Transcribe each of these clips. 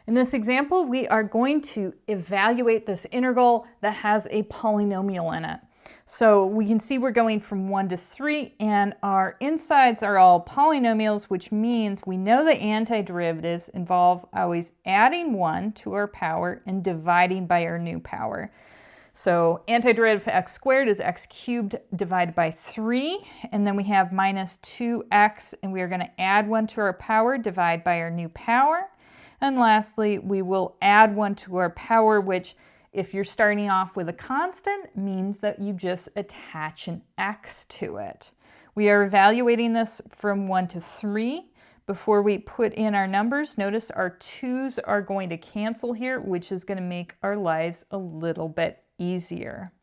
In this example, we are going to evaluate this integral that has a polynomial in it. So we can see we're going from 1 to 3, and our insides are all polynomials, which means we know the antiderivatives involve always adding 1 to our power and dividing by our new power. So antiderivative of x squared is x cubed divided by 3, and then we have minus 2x, and we are going to add 1 to our power, divide by our new power. And lastly, we will add 1 to our power, which, if you're starting off with a constant, means that you just attach an x to it. We are evaluating this from 1 to 3. Before we put in our numbers, notice our 2's are going to cancel here, which is going to make our lives a little bit easier.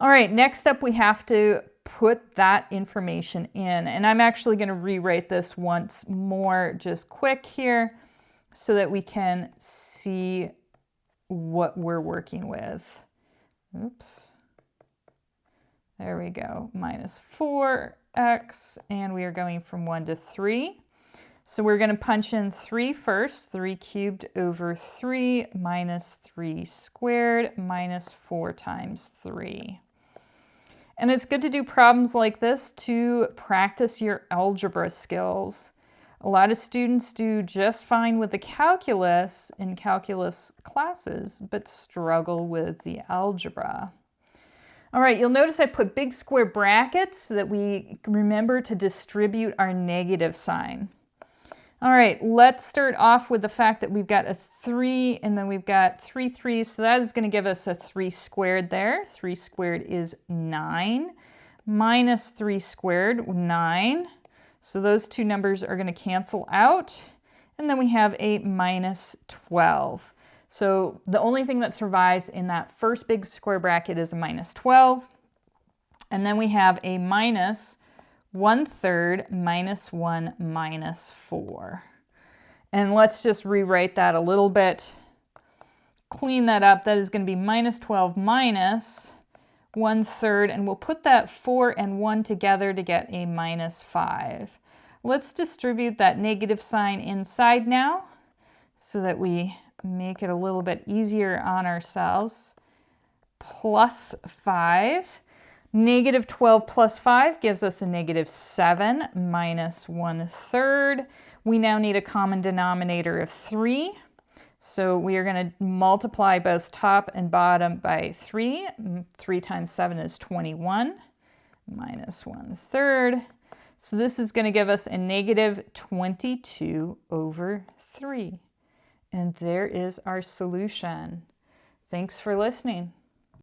All right, next up we have to put that information in. And I'm actually going to rewrite this once more just quick here, so that we can see what we're working with. Oops. There we go. Minus 4x, and we are going from 1 to 3. So we're going to punch in 3 first. 3 cubed over 3 minus 3 squared minus 4 times 3. And it's good to do problems like this to practice your algebra skills. A lot of students do just fine with the calculus in calculus classes, but struggle with the algebra. All right, you'll notice I put big square brackets so that we remember to distribute our negative sign. All right, let's start off with the fact that we've got a 3, and then we've got 3 3's, so that is going to give us a 3 squared there. 3 squared is 9. Minus 3 squared, 9. So those two numbers are going to cancel out. And then we have a minus 12. So the only thing that survives in that first big square bracket is a minus 12. And then we have a minus 1/3 minus 1 minus 4. And let's just rewrite that a little bit. Clean that up. That is going to be minus 12 minus 1/3, and we'll put that 4 and 1 together to get a minus 5. Let's distribute that negative sign inside now so that we make it a little bit easier on ourselves. Plus 5. Negative 12 plus 5 gives us a negative 7 minus 1/3. We now need a common denominator of 3. So we are going to multiply both top and bottom by 3. 3 times 7 is 21, minus 1/3. So this is going to give us a negative 22 over 3. And there is our solution. Thanks for listening.